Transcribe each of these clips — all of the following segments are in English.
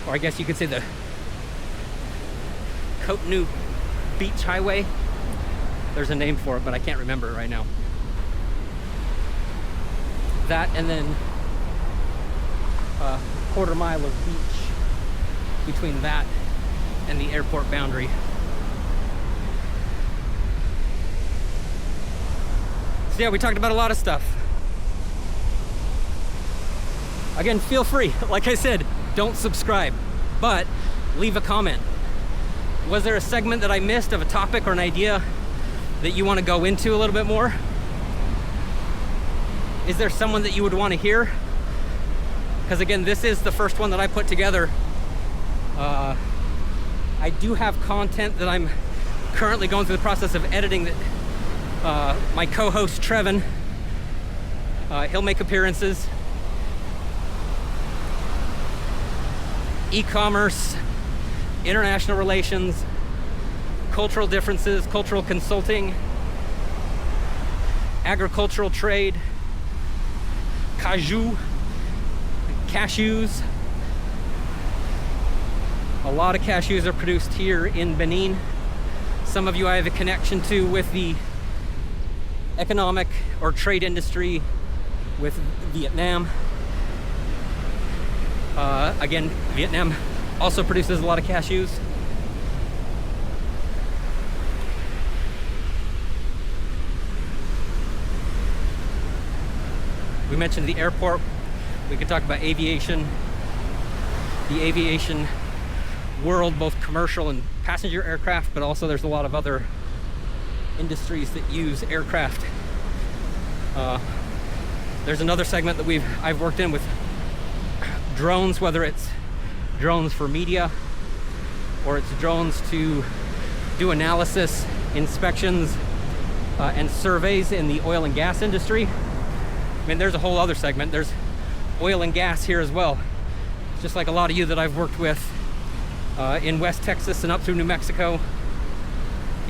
or I guess you could say the Cotonou Beach Highway. There's a name for it, but I can't remember it right now. That, and then a quarter mile of beach between that and the airport boundary. So yeah, we talked about a lot of stuff. Again, feel free, like I said, don't subscribe, but leave a comment. Was there a segment that I missed of a topic or an idea that you want to go into a little bit more? Is there someone that you would want to hear? Because again, this is the first one that I put together. I do have content that I'm currently going through the process of editing that my co-host Treaven, he'll make appearances. E-commerce, international relations, cultural differences, cultural consulting, agricultural trade, cashews. A lot of cashews are produced here in Benin. Some of you I have a connection to with the economic or trade industry with Vietnam. Again, Vietnam also produces a lot of cashews. We mentioned the airport. We could talk about aviation, the aviation world, both commercial and passenger aircraft, but also there's a lot of other industries that use aircraft. There's another segment that I've worked in with drones, whether it's drones for media or it's drones to do analysis, inspections, and surveys in the oil and gas industry. I mean, there's a whole other segment. There's oil and gas here as well. Just like a lot of you that I've worked with in West Texas and up through New Mexico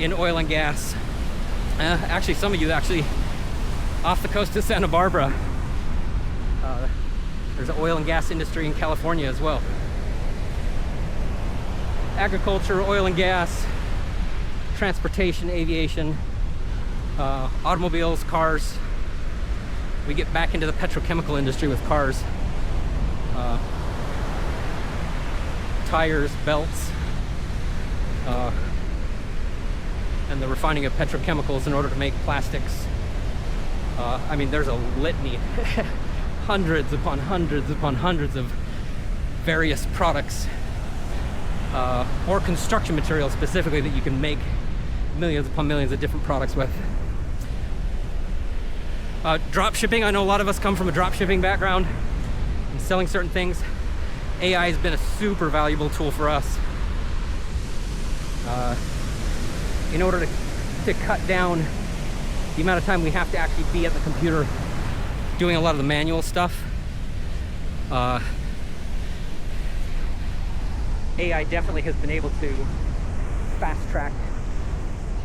in oil and gas. Actually, some of you actually off the coast of Santa Barbara. There's an oil and gas industry in California as well. Agriculture, oil and gas, transportation, aviation, automobiles, cars. We get back into the petrochemical industry with cars. Tires, belts, and the refining of petrochemicals in order to make plastics. I mean, there's a litany, hundreds upon hundreds upon hundreds of various products, or construction materials specifically, that you can make millions upon millions of different products with. Drop shipping, I know a lot of us come from a drop shipping background and selling certain things. AI has been a super valuable tool for us in order to cut down the amount of time we have to actually be at the computer doing a lot of the manual stuff. AI definitely has been able to fast track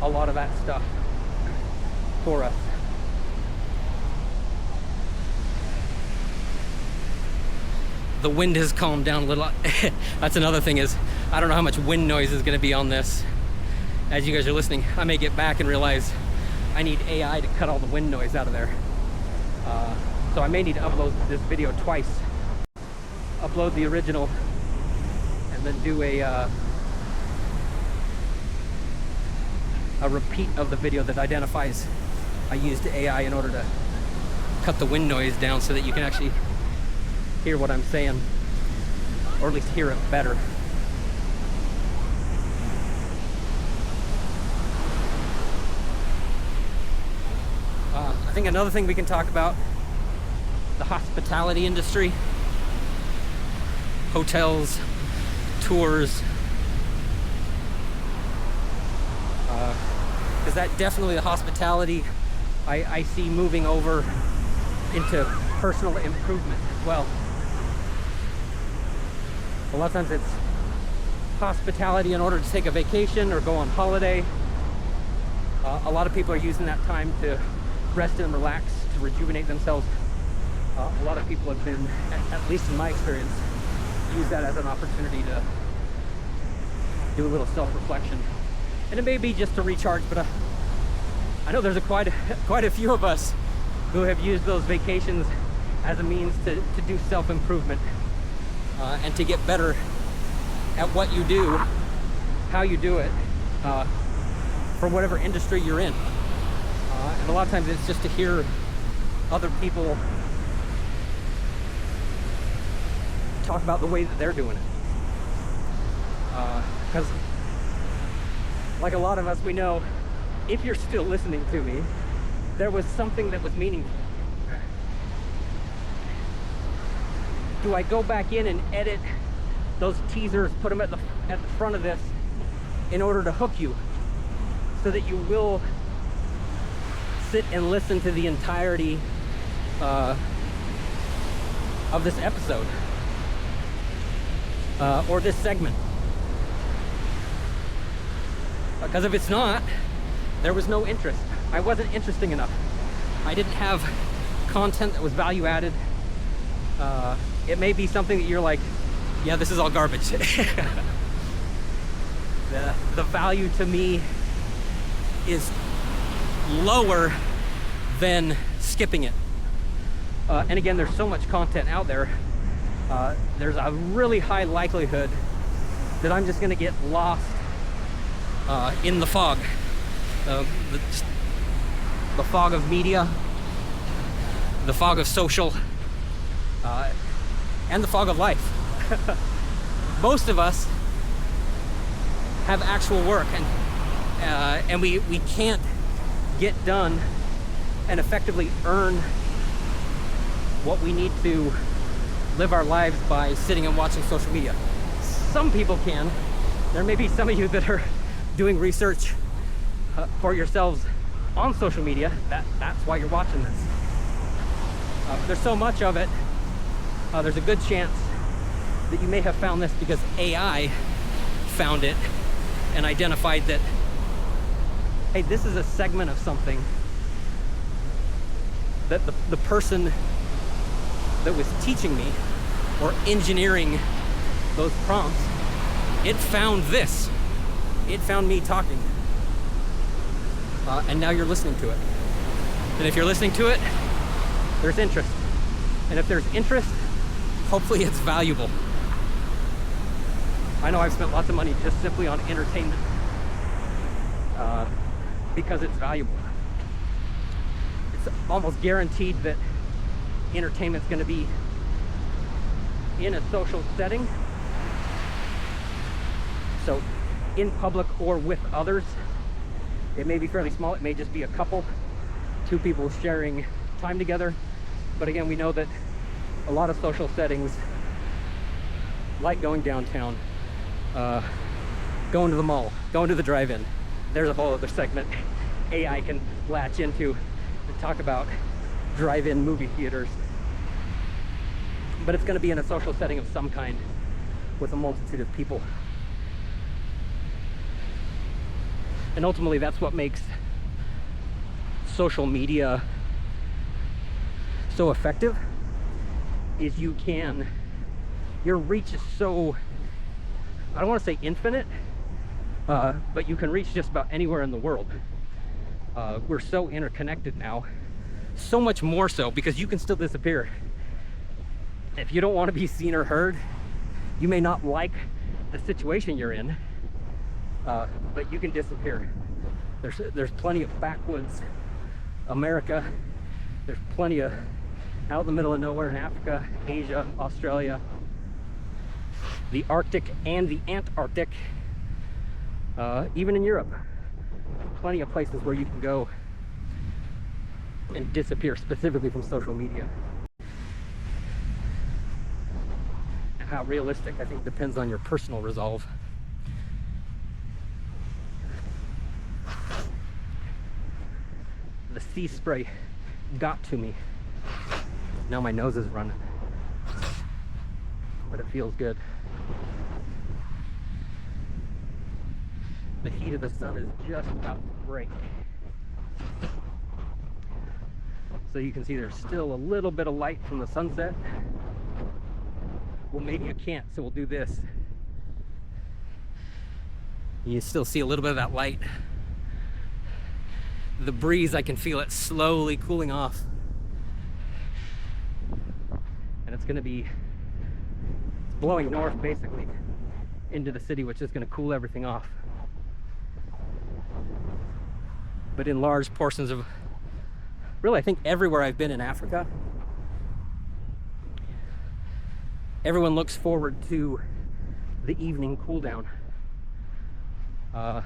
a lot of that stuff for us. The wind has calmed down a little. That's another thing, is I don't know how much wind noise is going to be on this. As you guys are listening, I may get back and realize I need AI to cut all the wind noise out of there. So I may need to upload this video twice. Upload the original and then do a repeat of the video that identifies I used AI in order to cut the wind noise down so that you can actually hear what I'm saying, or at least hear it better. I think another thing we can talk about, the hospitality industry, hotels, tours, because that definitely, the hospitality I see moving over into personal improvement as well. A lot of times it's hospitality in order to take a vacation or go on holiday. A lot of people are using that time to rest and relax, to rejuvenate themselves. A lot of people have been, at least in my experience, use that as an opportunity to do a little self-reflection. And it may be just to recharge, but I know there's quite a few of us who have used those vacations as a means to do self-improvement and to get better at what you do, how you do it, for whatever industry you're in. And a lot of times it's just to hear other people talk about the way that they're doing it. Because like a lot of us, we know, if you're still listening to me, there was something that was meaningful. Do I go back in and edit those teasers, put them at the front of this in order to hook you so that you will sit and listen to the entirety of this episode or this segment? Because if it's not, there was no interest. I wasn't interesting enough. I didn't have content that was value added. It may be something that you're like, yeah, this is all garbage. The value to me is lower than skipping it. And again, there's so much content out there. There's a really high likelihood that I'm just gonna get lost in the fog. The fog of media, the fog of social, and the fog of life. Most of us have actual work, and we can't get done and effectively earn what we need to live our lives by sitting and watching social media. Some people can. There may be some of you that are doing research for yourselves on social media. That's why you're watching this. There's so much of it. There's a good chance that you may have found this because AI found it and identified that, hey, this is a segment of something that the person that was teaching me or engineering those prompts, it found this. It found me talking. And now you're listening to it. And if you're listening to it, there's interest. And if there's interest, hopefully it's valuable. I know I've spent lots of money just simply on entertainment because it's valuable. It's almost guaranteed that entertainment's going to be in a social setting. So in public or with others. It may be fairly small. It may just be a couple, two people sharing time together. But again, we know that a lot of social settings, like going downtown, going to the mall, going to the drive-in, there's a whole other segment AI can latch into and talk about drive-in movie theaters. But it's going to be in a social setting of some kind with a multitude of people. And ultimately, that's what makes social media so effective, is your reach is so, I don't want to say infinite, but you can reach just about anywhere in the world. We're so interconnected now, so much more so because you can still disappear. If you don't want to be seen or heard, you may not like the situation you're in, but you can disappear. There's plenty of backwoods America. There's plenty of out in the middle of nowhere in Africa, Asia, Australia, the Arctic and the Antarctic, even in Europe. Plenty of places where you can go and disappear, specifically from social media. And how realistic, I think, depends on your personal resolve. The sea spray got to me. Now my nose is running, but it feels good. The heat of the sun is just about to break. So you can see there's still a little bit of light from the sunset, well, maybe I can't, so we'll do this. You still see a little bit of that light. The breeze, I can feel it slowly cooling off. And it's blowing north basically into the city, which is going to cool everything off. But in large portions of, really, I think everywhere I've been in Africa, everyone looks forward to the evening cool down. A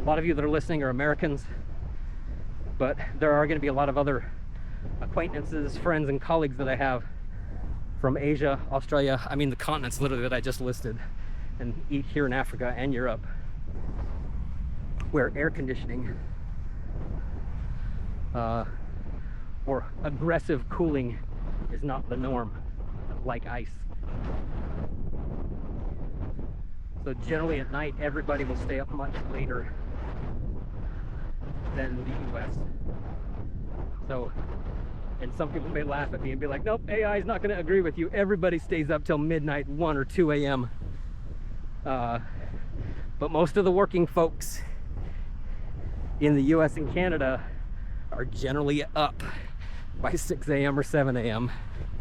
lot of you that are listening are Americans, but there are going to be a lot of other acquaintances, friends, and colleagues that I have from Asia, Australia, I mean the continents literally that I just listed, and here in Africa and Europe, where air conditioning or aggressive cooling is not the norm, like ice. So generally at night, everybody will stay up much later than the US. So, and some people may laugh at me and be like, nope, AI is not going to agree with you. Everybody stays up till midnight, 1 or 2 a.m. But most of the working folks in the US and Canada are generally up by 6 a.m. or 7 a.m.,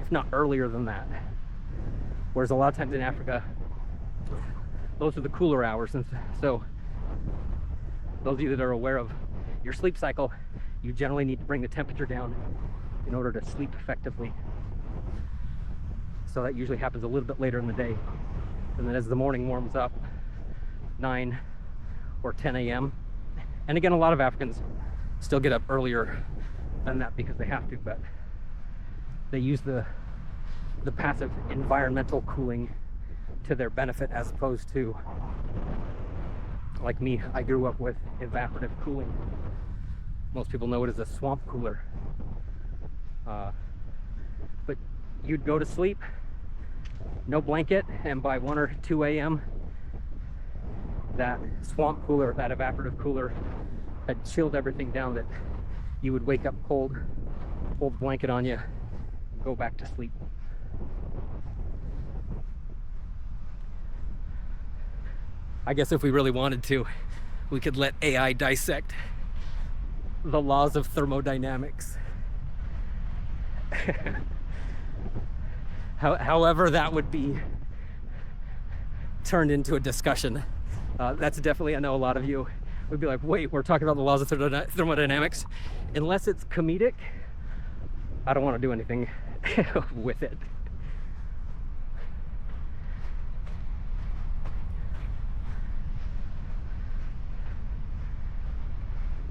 if not earlier than that. Whereas a lot of times in Africa, those are the cooler hours. And so those of you that are aware of your sleep cycle, you generally need to bring the temperature down in order to sleep effectively. So that usually happens a little bit later in the day. And then as the morning warms up, 9 or 10 a.m. And again, a lot of Africans still get up earlier than that because they have to, but they use the passive environmental cooling to their benefit, as opposed to, like me, I grew up with evaporative cooling. Most people know it as a swamp cooler. But you'd go to sleep, no blanket, and by 1 or 2 a.m. that swamp cooler, that evaporative cooler, had chilled everything down that you would wake up cold, pull the blanket on you, and go back to sleep. I guess if we really wanted to, we could let AI dissect the laws of thermodynamics. However that would be turned into a discussion. That's definitely, I know a lot of you would be like, wait, we're talking about the laws of thermodynamics. Unless it's comedic, I don't want to do anything with it.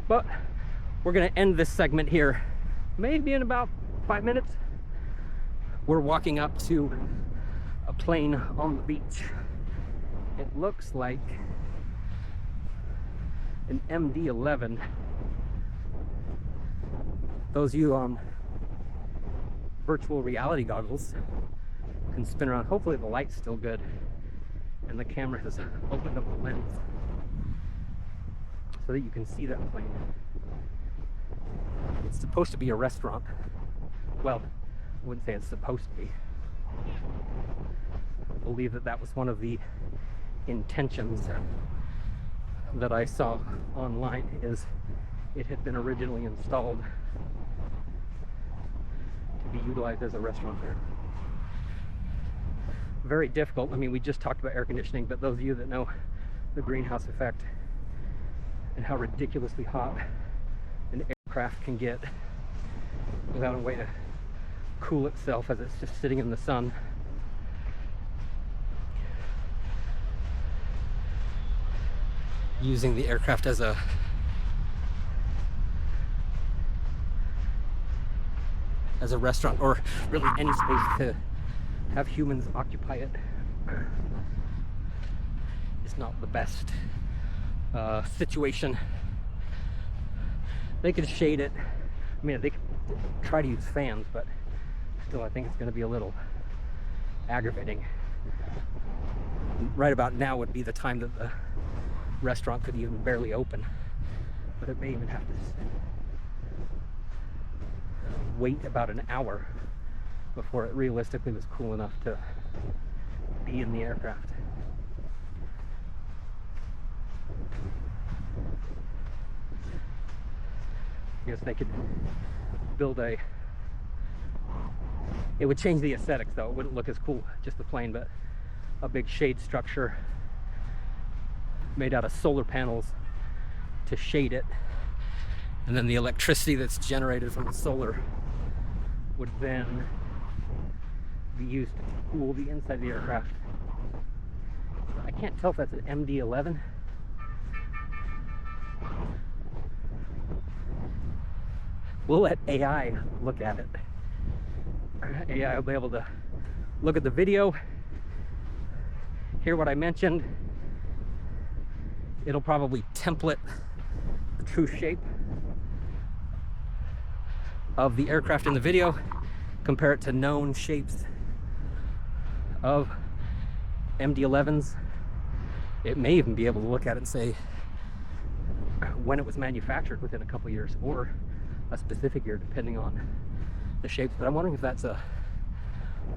But we're going to end this segment here, maybe in about 5 minutes. We're walking up to a plane on the beach. It looks like an MD-11. Those of you on virtual reality goggles can spin around. Hopefully the light's still good and the camera has opened up the lens so that you can see that plane. It's supposed to be a restaurant. Well, I wouldn't say it's supposed to be. I believe that that was one of the intentions that I saw online, is it had been originally installed to be utilized as a restaurant there. Very difficult. I mean, we just talked about air conditioning, but those of you that know the greenhouse effect and how ridiculously hot an aircraft can get without a way to cool itself as it's just sitting in the sun. Using the aircraft as a restaurant, or really any space to have humans occupy it, is not the best situation. They could shade it. I mean, they could try to use fans, but still I think it's going to be a little aggravating. Right about now would be the time that the restaurant could even barely open, but it may even have to wait about an hour before it realistically was cool enough to be in the aircraft. I guess they could build it would change the aesthetics though. It wouldn't look as cool, just the plane, but a big shade structure made out of solar panels to shade it. And then the electricity that's generated from the solar would then be used to cool the inside of the aircraft. I can't tell if that's an MD-11. We'll let AI look at it. AI will be able to look at the video, hear what I mentioned. It'll probably template the true shape of the aircraft in the video, compare it to known shapes of MD-11s. It may even be able to look at it and say when it was manufactured within a couple years, or a specific year depending on the shapes. But I'm wondering if that's a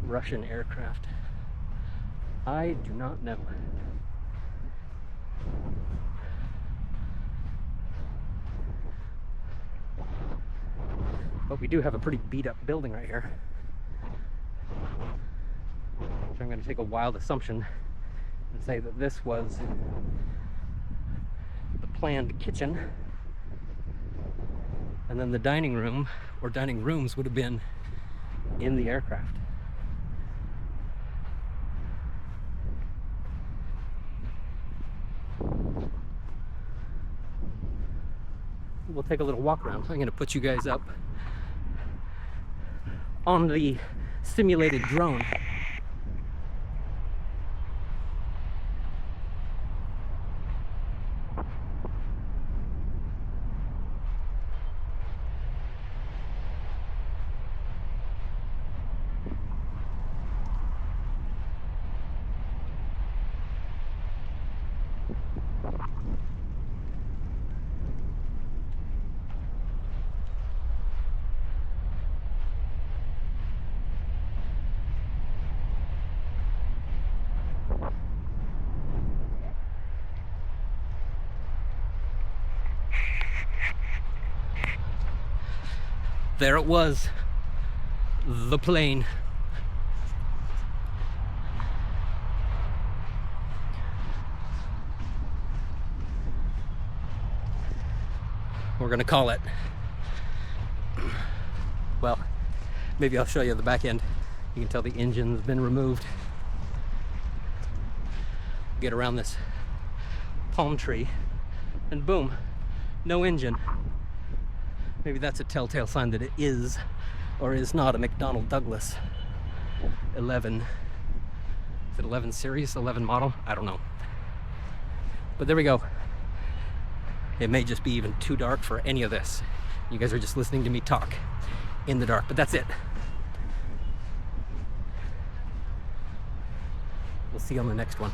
Russian aircraft. I do not know. But we do have a pretty beat up building right here. So I'm going to take a wild assumption and say that this was the planned kitchen, and then the dining room or dining rooms would have been in the aircraft. We'll take a little walk around. I'm going to put you guys up on the simulated drone. There it was, the plane. We're gonna call it, well, maybe I'll show you the back end. You can tell the engine's been removed. Get around this palm tree and boom, no engine. Maybe that's a telltale sign that it is or is not a McDonnell Douglas 11. Is it 11 series, 11 model? I don't know. But there we go. It may just be even too dark for any of this. You guys are just listening to me talk in the dark, but that's it. We'll see you on the next one.